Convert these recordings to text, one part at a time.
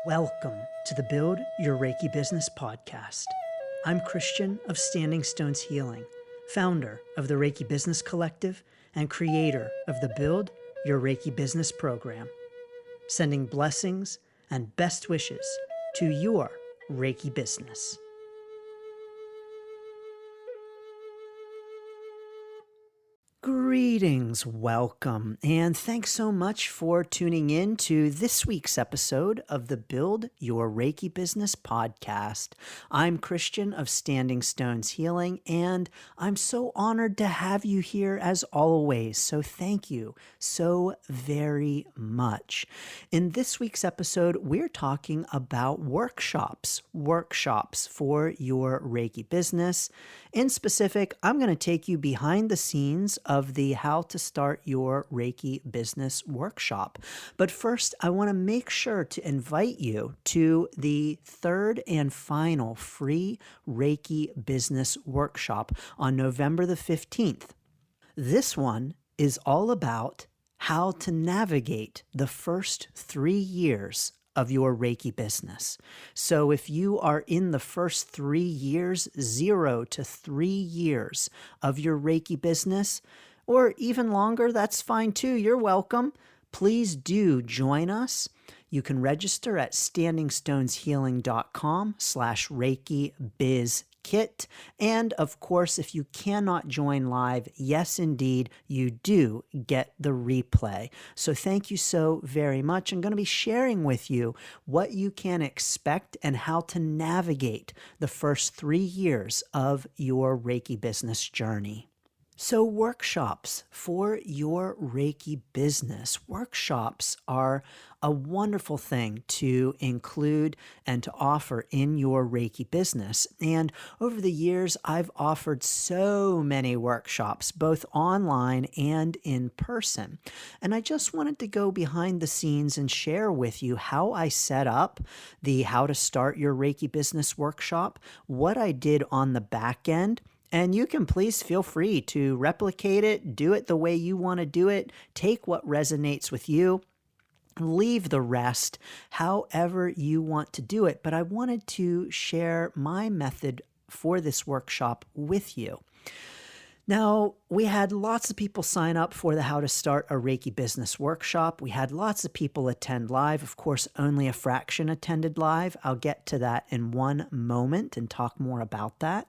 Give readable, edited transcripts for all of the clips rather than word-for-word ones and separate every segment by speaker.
Speaker 1: Welcome to the Build Your Reiki Business podcast. I'm Christian of Standing Stones Healing, founder of the Reiki Business Collective and creator of the Build Your Reiki Business program, sending blessings and best wishes to your Reiki business. Greetings, welcome, and thanks so much for tuning in to this week's episode of the Build Your Reiki Business podcast. I'm Christian of Standing Stones Healing, and I'm so honored to have you here as always, so thank you so very much. In this week's episode, we're talking about workshops for your Reiki business. In specific, I'm going to take you behind the scenes of the How to Start Your Reiki Business workshop. But first, I want to make sure to invite you to the third and final free Reiki Business workshop on November the 15th. This one is all about how to navigate the first 3 years of your Reiki business. So if you are in the first 3 years, 0 to 3 years of your Reiki business, or even longer, that's fine too. You're welcome. Please do join us. You can register at standingstoneshealing.com/ReikiBizKit. And of course, if you cannot join live, yes, indeed, you do get the replay. So thank you so very much. I'm going to be sharing with you what you can expect and how to navigate the first 3 years of your Reiki business journey. So workshops for your Reiki business. Workshops are a wonderful thing to include and to offer in your Reiki business. And over the years, I've offered so many workshops, both online and in person. And I just wanted to go behind the scenes and share with you how I set up the How to Start Your Reiki Business workshop, what I did on the back end. And you can please feel free to replicate it, do it the way you want to do it, take what resonates with you, leave the rest however you want to do it. But I wanted to share my method for this workshop with you. Now, we had lots of people sign up for the How to Start a Reiki Business workshop. We had lots of people attend live. Of course, only a fraction attended live. I'll get to that in one moment and talk more about that.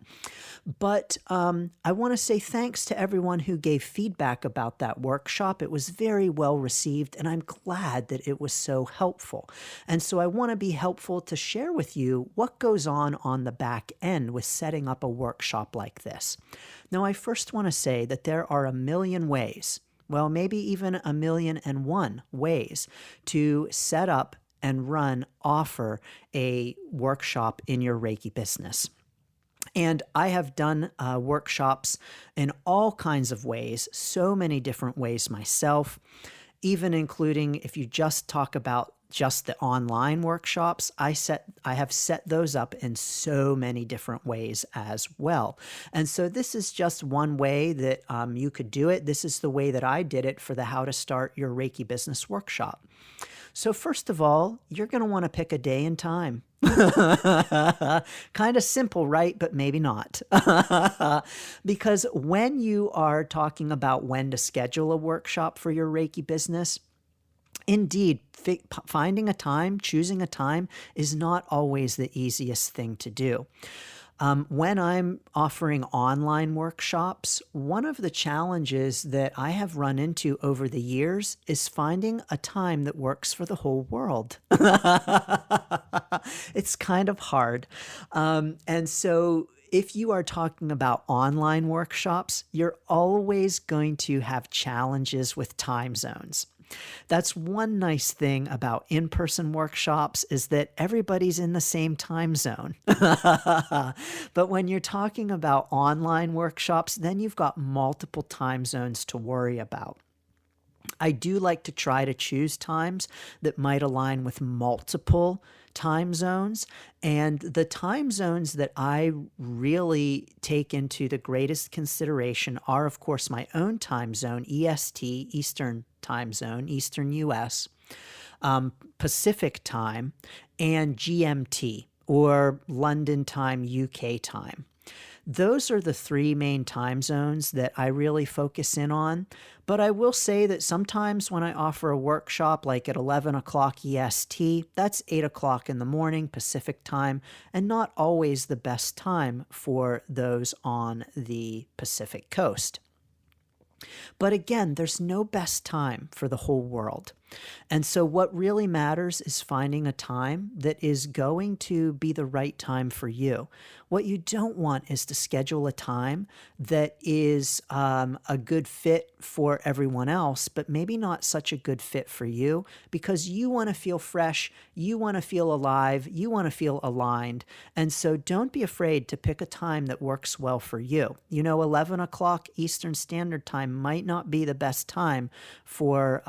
Speaker 1: But I want to say thanks to everyone who gave feedback about that workshop. It was very well received, and I'm glad that it was so helpful. And so I want to be helpful to share with you what goes on the back end with setting up a workshop like this. Now, I first want to say that there are a million ways, well, maybe even 1,000,001 ways to set up and offer a workshop in your Reiki business. And I have done workshops in all kinds of ways, so many different ways myself, even including if you just talk about just the online workshops, I have set those up in so many different ways as well. And so this is just one way that you could do it. This is the way that I did it for the How to Start Your Reiki Business workshop. So first of all, you're going to want to pick a day and time. Kind of simple, right? But maybe not. Because when you are talking about when to schedule a workshop for your Reiki business, indeed, finding a time, choosing a time is not always the easiest thing to do. When I'm offering online workshops, one of the challenges that I have run into over the years is finding a time that works for the whole world. It's kind of hard. And so if you are talking about online workshops, you're always going to have challenges with time zones. That's one nice thing about in-person workshops is that everybody's in the same time zone. But when you're talking about online workshops, then you've got multiple time zones to worry about. I do like to try to choose times that might align with multiple time zones. And the time zones that I really take into the greatest consideration are, of course, my own time zone, EST, Eastern Time Zone, Eastern US. Pacific time, and GMT, or London time, UK time. Those are the three main time zones that I really focus in on. But I will say that sometimes when I offer a workshop like at 11 o'clock EST, that's 8 o'clock in the morning Pacific time, and not always the best time for those on the Pacific coast. But again, there's no best time for the whole world. And so what really matters is finding a time that is going to be the right time for you. What you don't want is to schedule a time that is a good fit for everyone else, but maybe not such a good fit for you, because you want to feel fresh, you want to feel alive, you want to feel aligned. And so don't be afraid to pick a time that works well for you. 11 o'clock Eastern Standard Time might not be the best time for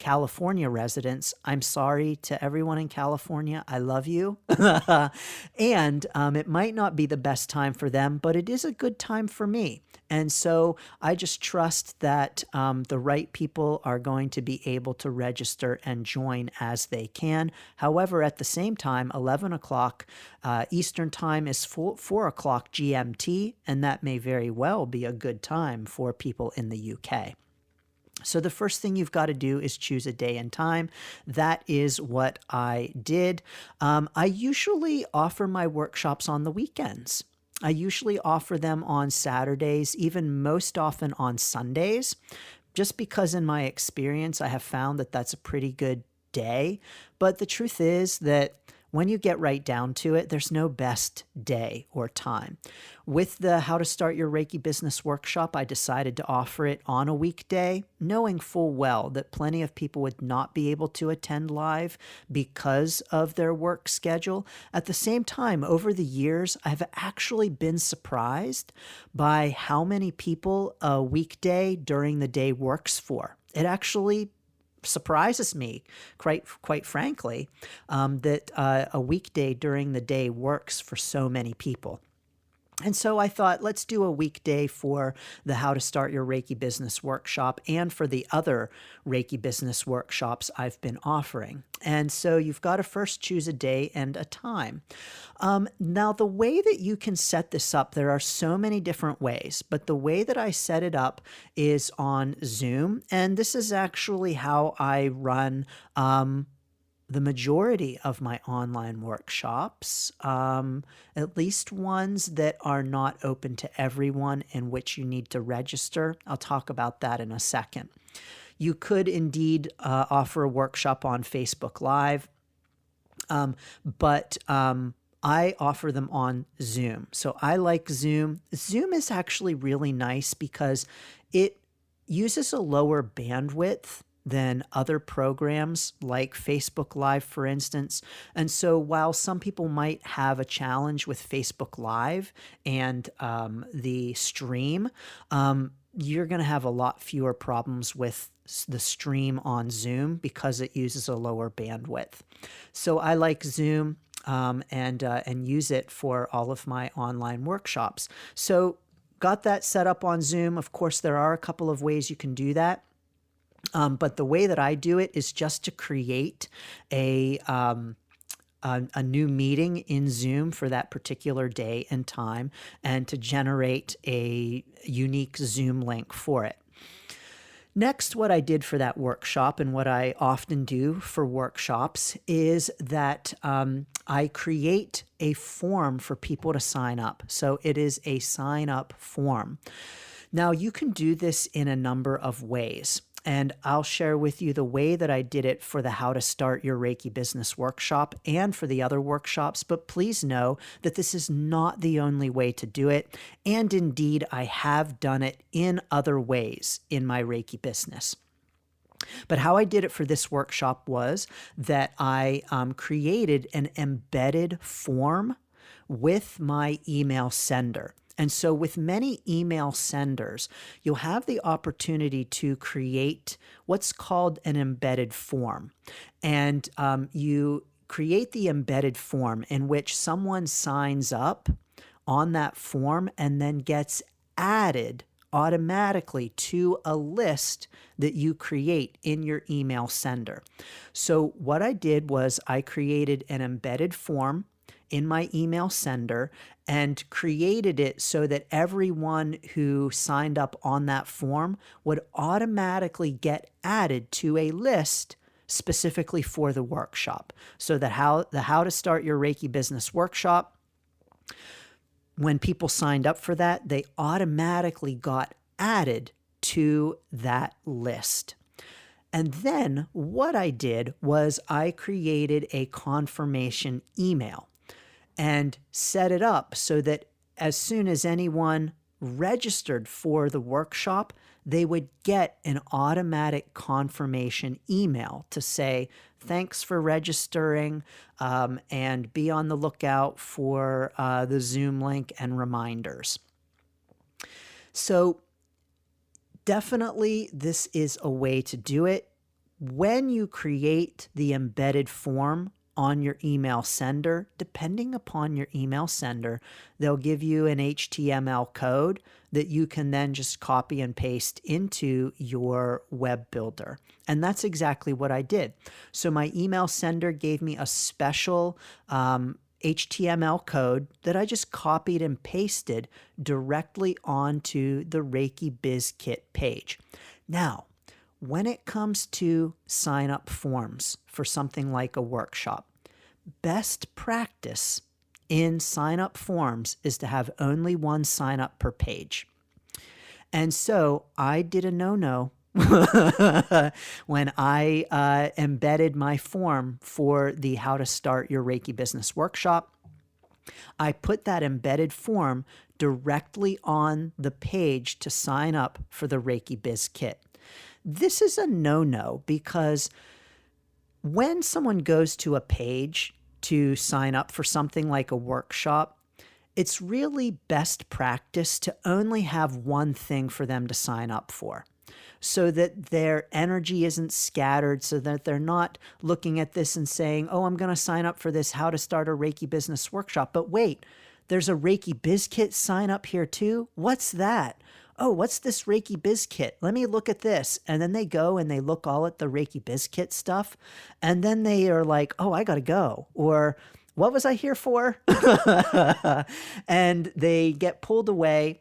Speaker 1: California residents. I'm sorry to everyone in California. I love you. And it might not be the best time for them, but it is a good time for me. And so I just trust that the right people are going to be able to register and join as they can. However, at the same time, 11 o'clock Eastern time is 4 o'clock GMT, and that may very well be a good time for people in the UK. So the first thing you've got to do is choose a day and time. That is what I did. I usually offer my workshops on the weekends. I usually offer them on Saturdays, even most often on Sundays, just because in my experience, I have found that that's a pretty good day. But the truth is that when you get right down to it, there's no best day or time. With the How to Start Your Reiki Business workshop, I decided to offer it on a weekday, knowing full well that plenty of people would not be able to attend live because of their work schedule. At the same time, over the years, I've actually been surprised by how many people a weekday during the day works for. It actually surprises me, quite frankly, that a weekday during the day works for so many people. And so I thought, let's do a weekday for the How to Start Your Reiki Business workshop and for the other Reiki Business workshops I've been offering. And so you've got to first choose a day and a time. Now, the way that you can set this up, there are so many different ways, but the way that I set it up is on Zoom. And this is actually how I run the majority of my online workshops, at least ones that are not open to everyone, in which you need to register. I'll talk about that in a second. You could indeed offer a workshop on Facebook Live, but I offer them on Zoom. So I like Zoom. Zoom is actually really nice because it uses a lower bandwidth than other programs like Facebook Live, for instance. And so while some people might have a challenge with Facebook Live and the stream, you're going to have a lot fewer problems with the stream on Zoom because it uses a lower bandwidth. So I like Zoom and use it for all of my online workshops. So got that set up on Zoom. Of course, there are a couple of ways you can do that. But the way that I do it is just to create a new meeting in Zoom for that particular day and time, and to generate a unique Zoom link for it. Next, what I did for that workshop, and what I often do for workshops, is that I create a form for people to sign up. So it is a sign up form. Now, you can do this in a number of ways. And I'll share with you the way that I did it for the How to Start Your Reiki Business workshop and for the other workshops. But please know that this is not the only way to do it. And indeed, I have done it in other ways in my Reiki business. But how I did it for this workshop was that I created an embedded form with my email sender. And so with many email senders, you'll have the opportunity to create what's called an embedded form. And you create the embedded form in which someone signs up on that form and then gets added automatically to a list that you create in your email sender. So what I did was I created an embedded form in my email sender and created it so that everyone who signed up on that form would automatically get added to a list specifically for the workshop. So that the How to Start Your Reiki Business workshop, when people signed up for that, they automatically got added to that list. And then what I did was I created a confirmation email and set it up so that as soon as anyone registered for the workshop, they would get an automatic confirmation email to say, thanks for registering, and be on the lookout for the Zoom link and reminders. So definitely this is a way to do it. When you create the embedded form on your email sender, depending upon your email sender, they'll give you an HTML code that you can then just copy and paste into your web builder. And that's exactly what I did. So my email sender gave me a special HTML code that I just copied and pasted directly onto the Reiki Biz Kit page. Now, when it comes to sign up forms for something like a workshop, best practice in sign up forms is to have only one sign up per page. And so I did a no-no when I embedded my form for the How to Start Your Reiki Business workshop. I put that embedded form directly on the page to sign up for the Reiki Biz Kit. This is a no-no because when someone goes to a page to sign up for something like a workshop, it's really best practice to only have one thing for them to sign up for so that their energy isn't scattered, so that they're not looking at this and saying, oh, I'm going to sign up for this How to Start a Reiki Business workshop. But wait, there's a Reiki Biz Kit sign up here too? What's that? Oh, what's this Reiki Biz Kit? Let me look at this. And then they go and they look all at the Reiki Biz Kit stuff. And then they are like, oh, I got to go. Or what was I here for? And they get pulled away.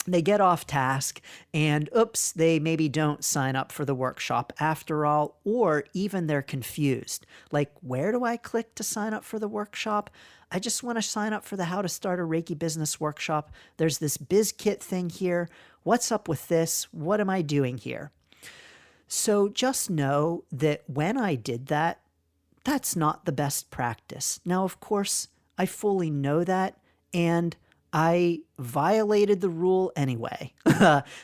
Speaker 1: They get off task and oops, they maybe don't sign up for the workshop after all, or even they're confused. Like, where do I click to sign up for the workshop? I just want to sign up for the How to Start a Reiki Business workshop. There's this Biz Kit thing here. What's up with this? What am I doing here? So just know that when I did that, that's not the best practice. Now, of course, I fully know that, and I violated the rule anyway.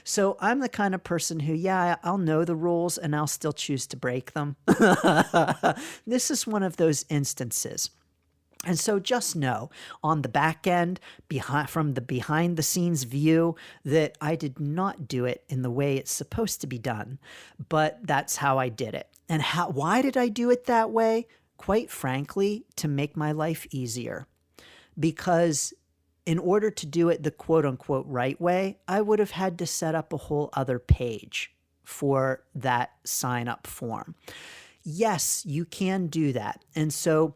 Speaker 1: So I'm the kind of person who, yeah, I'll know the rules and I'll still choose to break them. This is one of those instances. And so just know on the back end, from the behind the scenes view, that I did not do it in the way it's supposed to be done, but that's how I did it. And why did I do it that way? Quite frankly, to make my life easier. Because in order to do it the quote unquote right way, I would have had to set up a whole other page for that sign up form. Yes, you can do that. And so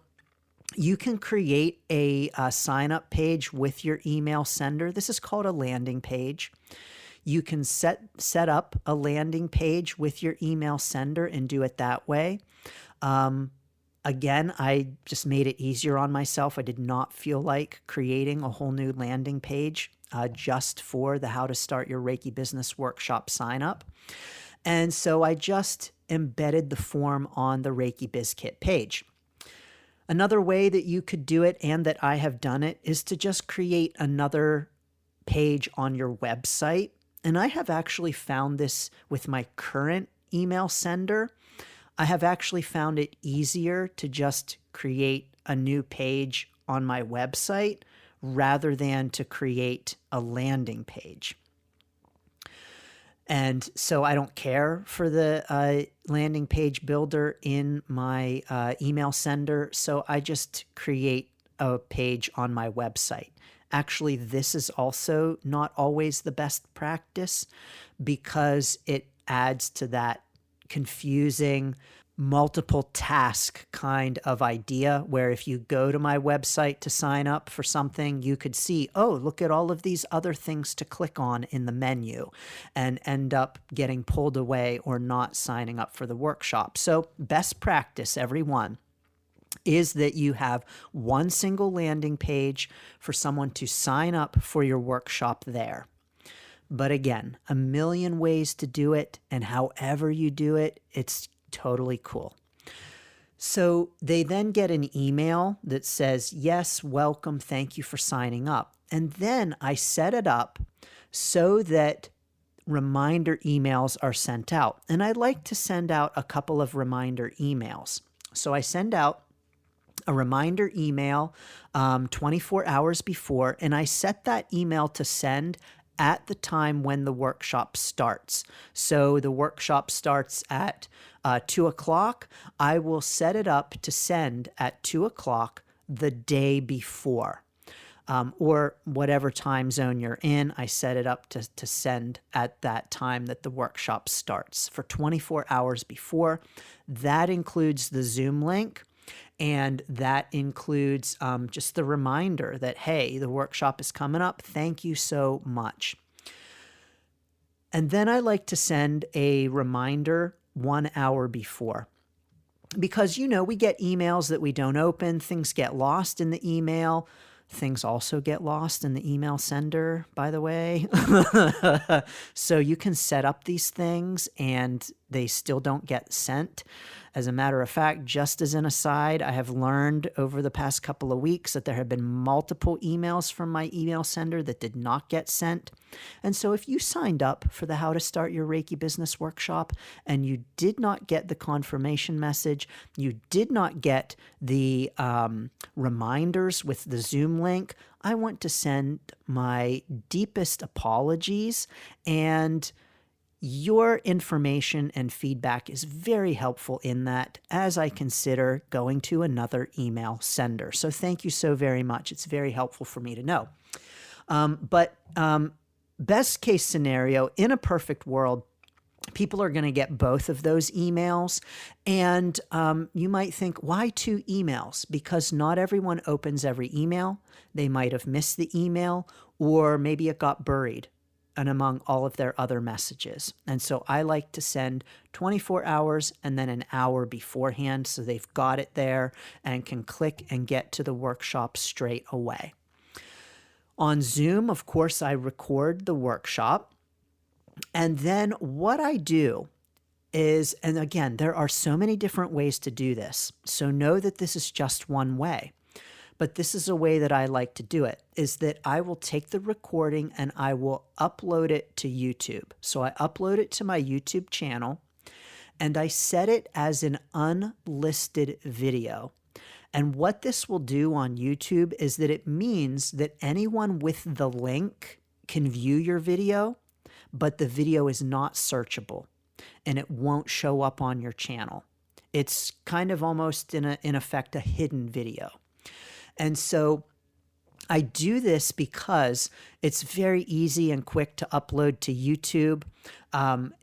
Speaker 1: you can create a sign up page with your email sender. This is called a landing page. You can set up a landing page with your email sender and do it that way. Again, I just made it easier on myself. I did not feel like creating a whole new landing page just for the How to Start Your Reiki Business workshop sign up. And so I just embedded the form on the Reiki Biz Kit page. Another way that you could do it, and that I have done it, is to just create another page on your website. And I have actually found this with my current email sender. I have actually found it easier to just create a new page on my website rather than to create a landing page. And so I don't care for the landing page builder in my email sender. So I just create a page on my website. Actually, this is also not always the best practice because it adds to that confusing multiple task kind of idea where if you go to my website to sign up for something, you could see, oh, look at all of these other things to click on in the menu, and end up getting pulled away or not signing up for the workshop. So best practice, everyone, is that you have one single landing page for someone to sign up for your workshop there. But again, a million ways to do it, and however you do it, it's totally cool. So they then get an email that says, yes, welcome, thank you for signing up. And then I set it up so that reminder emails are sent out. And I like to send out a couple of reminder emails. So I send out a reminder email 24 hours before, and I set that email to send at the time when the workshop starts. So the workshop starts at 2 o'clock. I will set it up to send at 2 o'clock the day before, or whatever time zone you're in. I set it up to send at that time that the workshop starts for 24 hours before. That includes the Zoom link. And that includes just the reminder that, hey, the workshop is coming up. Thank you so much. And then I like to send a reminder 1 hour before. Because, we get emails that we don't open. Things get lost in the email. Things also get lost in the email sender, by the way. So you can set up these things and they still don't get sent. As a matter of fact, just as an aside, I have learned over the past couple of weeks that there have been multiple emails from my email sender that did not get sent. And so if you signed up for the How to Start Your Reiki Business workshop and you did not get the confirmation message, you did not get the reminders with the Zoom link, I want to send my deepest apologies, and your information and feedback is very helpful in that as I consider going to another email sender. So thank you so very much. It's very helpful for me to know. But best case scenario, in a perfect world, people are going to get both of those emails. And you might think, why 2 emails? Because not everyone opens every email. They might have missed the email, or maybe it got buried and among all of their other messages. And so I like to send 24 hours and then an hour beforehand so they've got it there and can click and get to the workshop straight away. On Zoom, of course, I record the workshop. And then what I do is, and again, there are so many different ways to do this. So know that this is just one way. But this is a way that I like to do it, is that I will take the recording and I will upload it to YouTube. So I upload it to my YouTube channel and I set it as an unlisted video. And what this will do on YouTube is that it means that anyone with the link can view your video, but the video is not searchable and it won't show up on your channel. It's kind of almost in effect a hidden video. And so I do this because it's very easy and quick to upload to YouTube.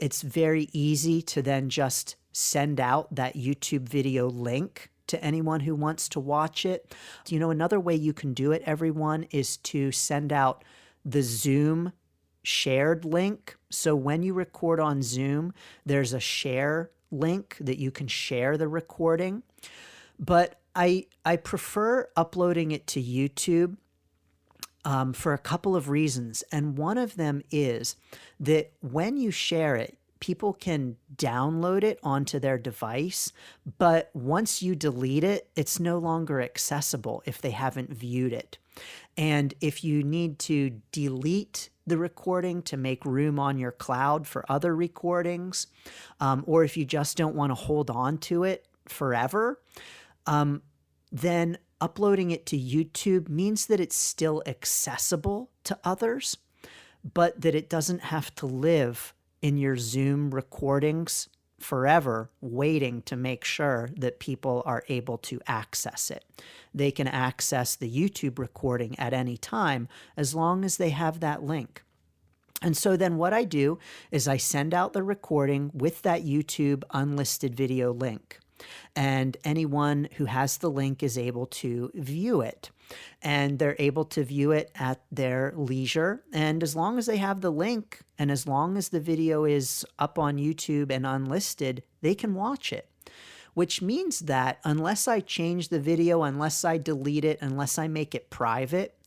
Speaker 1: It's very easy to then just send out that YouTube video link to anyone who wants to watch it. Another way you can do it, everyone, is to send out the Zoom shared link. So when you record on Zoom, there's a share link that you can share the recording. But I prefer uploading it to YouTube for a couple of reasons. And one of them is that when you share it, people can download it onto their device, but once you delete it, it's no longer accessible if they haven't viewed it. And if you need to delete the recording to make room on your cloud for other recordings, or if you just don't want to hold on to it forever, then uploading it to YouTube means that it's still accessible to others, but that it doesn't have to live in your Zoom recordings forever waiting to make sure that people are able to access it. They can access the YouTube recording at any time as long as they have that link. And so then what I do is I send out the recording with that YouTube unlisted video link. And anyone who has the link is able to view it. And they're able to view it at their leisure. And as long as they have the link and as long as the video is up on YouTube and unlisted, they can watch it. Which means that unless I change the video, unless I delete it, unless I make it private,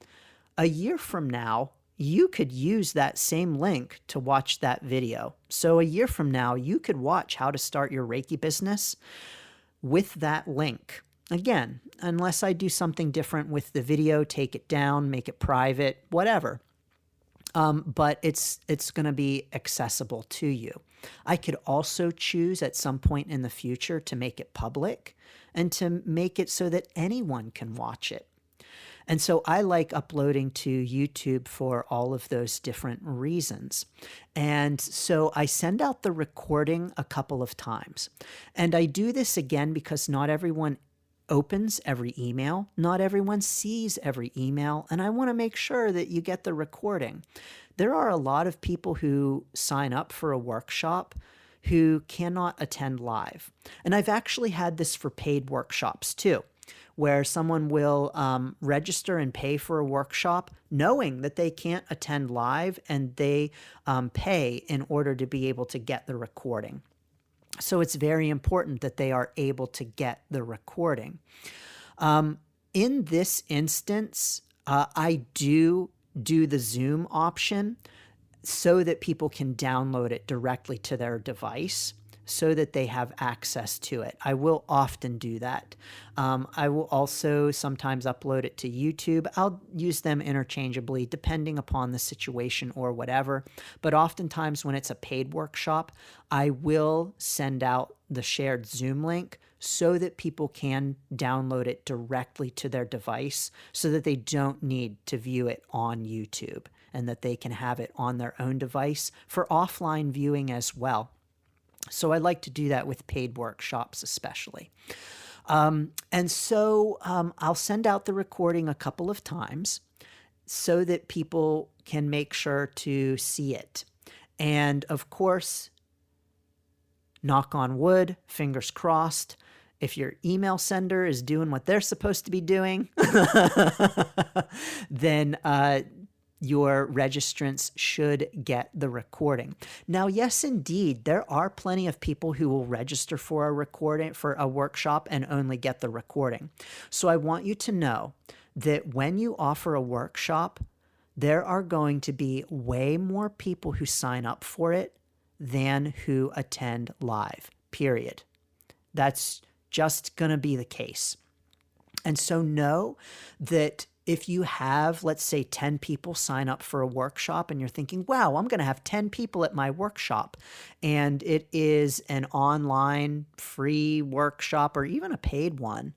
Speaker 1: a year from now, you could use that same link to watch that video. So a year from now, you could watch how to start your Reiki business with that link. Again, unless I do something different with the video, take it down, make it private, whatever. But it's going to be accessible to you. I could also choose at some point in the future to make it public and to make it so that anyone can watch it. And so I like uploading to YouTube for all of those different reasons. And so I send out the recording a couple of times. And I do this again because not everyone opens every email. Not everyone sees every email. And I want to make sure that you get the recording. There are a lot of people who sign up for a workshop who cannot attend live. And I've actually had this for paid workshops too, where someone will register and pay for a workshop knowing that they can't attend live, and they pay in order to be able to get the recording. So it's very important that they are able to get the recording. In this instance, I do the Zoom option so that people can download it directly to their device, so that they have access to it. I will often do that. I will also sometimes upload it to YouTube. I'll use them interchangeably depending upon the situation or whatever. But oftentimes when it's a paid workshop, I will send out the shared Zoom link so that people can download it directly to their device so that they don't need to view it on YouTube, and that they can have it on their own device for offline viewing as well. So I like to do that with paid workshops especially. And so I'll send out the recording a couple of times so that people can make sure to see it. And of course, knock on wood, fingers crossed, if your email sender is doing what they're supposed to be doing, then your registrants should get the recording. Now, yes, indeed, there are plenty of people who will register for a recording, for a workshop, and only get the recording. So I want you to know that when you offer a workshop, there are going to be way more people who sign up for it than who attend live, period. That's just going to be the case. And so know that if you have, let's say, 10 people sign up for a workshop and you're thinking, wow, I'm going to have 10 people at my workshop, and it is an online free workshop or even a paid one,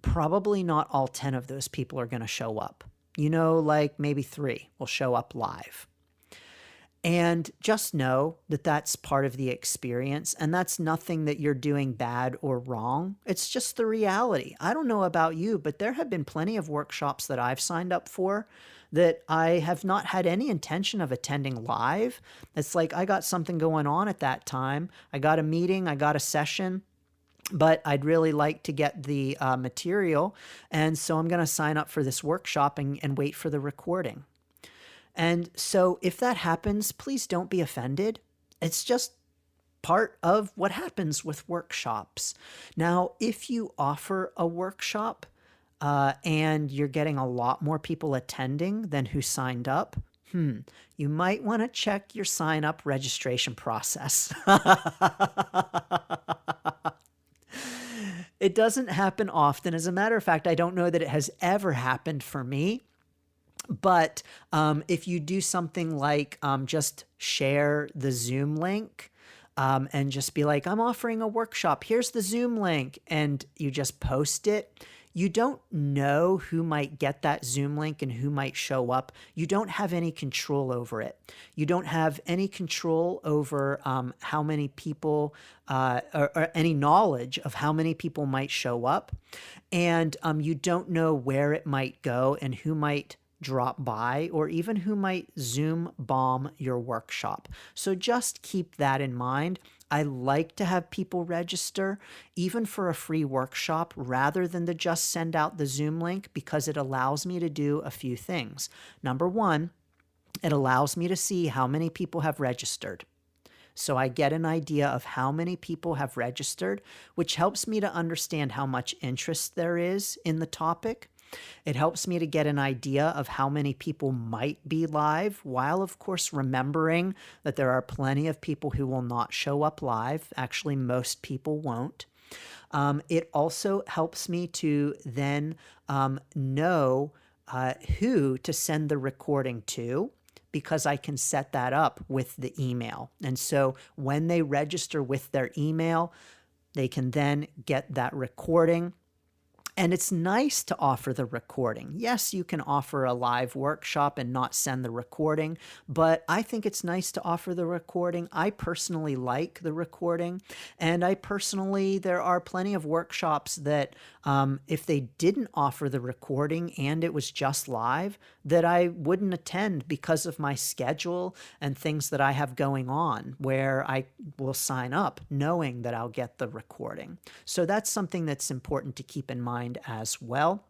Speaker 1: probably not all 10 of those people are going to show up. You know, like maybe 3 will show up live. And just know that that's part of the experience, and that's nothing that you're doing bad or wrong. It's just the reality. I don't know about you, but there have been plenty of workshops that I've signed up for that I have not had any intention of attending live. It's like I got something going on at that time. I got a meeting, I got a session, but I'd really like to get the material, and so I'm going to sign up for this workshop and wait for the recording. And so if that happens, please don't be offended. It's just part of what happens with workshops. Now, if you offer a workshop and you're getting a lot more people attending than who signed up, you might want to check your sign-up registration process. It doesn't happen often. As a matter of fact, I don't know that it has ever happened for me. But if you do something like just share the Zoom link and just be like, I'm offering a workshop, here's the Zoom link, and you just post it, you don't know who might get that Zoom link and who might show up. You don't have any control over it. You don't have any control over how many people or any knowledge of how many people might show up. And you don't know where it might go and who might drop by or even who might Zoom bomb your workshop. So just keep that in mind. I like to have people register even for a free workshop rather than to just send out the Zoom link, because it allows me to do a few things. Number one, it allows me to see how many people have registered. So I get an idea of how many people have registered, which helps me to understand how much interest there is in the topic. It helps me to get an idea of how many people might be live, while of course remembering that there are plenty of people who will not show up live. Actually, most people won't. It also helps me to then know who to send the recording to, because I can set that up with the email. And so when they register with their email, they can then get that recording. And it's nice to offer the recording. Yes, you can offer a live workshop and not send the recording, but I think it's nice to offer the recording. I personally like the recording, and there are plenty of workshops that if they didn't offer the recording and it was just live, that I wouldn't attend because of my schedule and things that I have going on, where I will sign up knowing that I'll get the recording. So that's something that's important to keep in mind as well.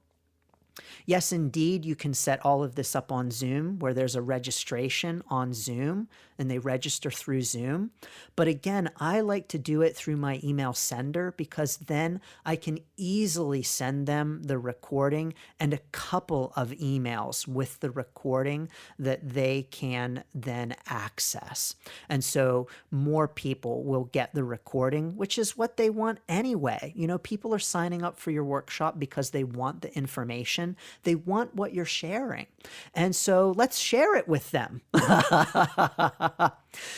Speaker 1: Yes, indeed, you can set all of this up on Zoom, where there's a registration on Zoom and they register through Zoom. But again, I like to do it through my email sender, because then I can easily send them the recording and a couple of emails with the recording that they can then access. And so more people will get the recording, which is what they want anyway. You know, people are signing up for your workshop because they want the information. They want what you're sharing. And so let's share it with them.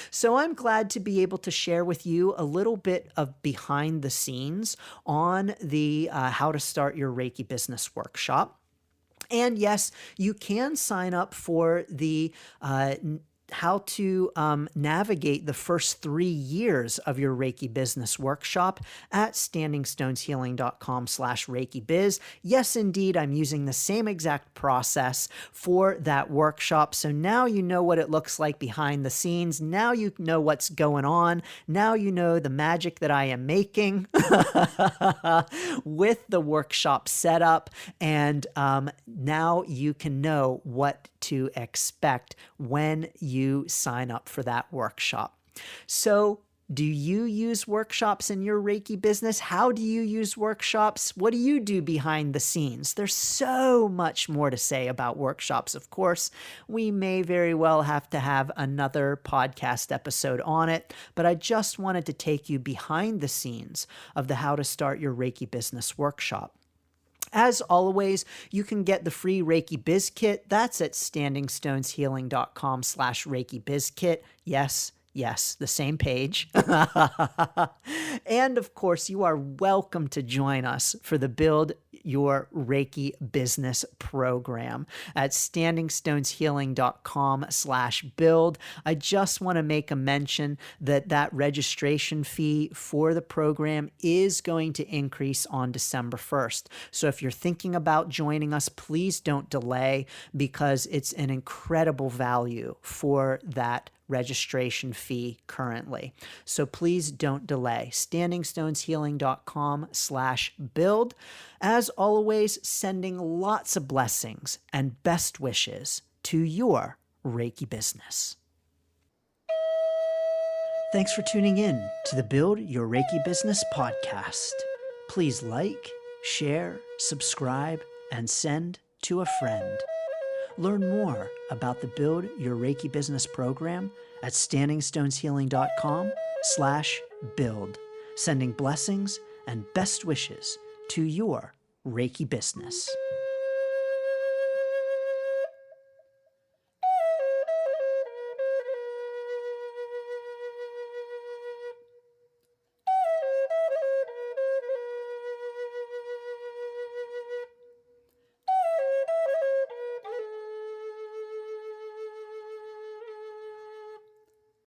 Speaker 1: So I'm glad to be able to share with you a little bit of behind the scenes on the How to Start Your Reiki Business workshop. And yes, you can sign up for the how to navigate the first 3 years of your Reiki business workshop at standingstoneshealing.com/ReikiBiz. Yes, indeed, I'm using the same exact process for that workshop. So now you know what it looks like behind the scenes. Now you know what's going on. Now you know the magic that I am making with the workshop setup. And now you can know what to expect when you sign up for that workshop. So, do you use workshops in your Reiki business? How do you use workshops? What do you do behind the scenes? There's so much more to say about workshops, of course. We may very well have to have another podcast episode on it, but I just wanted to take you behind the scenes of the How to Start Your Reiki Business workshop. As always, you can get the free Reiki Biz Kit. That's at standingstoneshealing.com/Reiki Biz Kit. Yes, the same page. And of course, you are welcome to join us for the Build Your Reiki Business program at standingstoneshealing.com/build. I just want to make a mention that registration fee for the program is going to increase on December 1st. So if you're thinking about joining us, please don't delay, because it's an incredible value for that registration fee currently. So please don't delay. standingstoneshealing.com/build. As always, sending lots of blessings and best wishes to your Reiki business. Thanks for tuning in to the Build Your Reiki Business podcast. Please like, share, subscribe, and send to a friend. Learn more about the Build Your Reiki Business program at standingstoneshealing.com/build, sending blessings and best wishes to your Reiki business.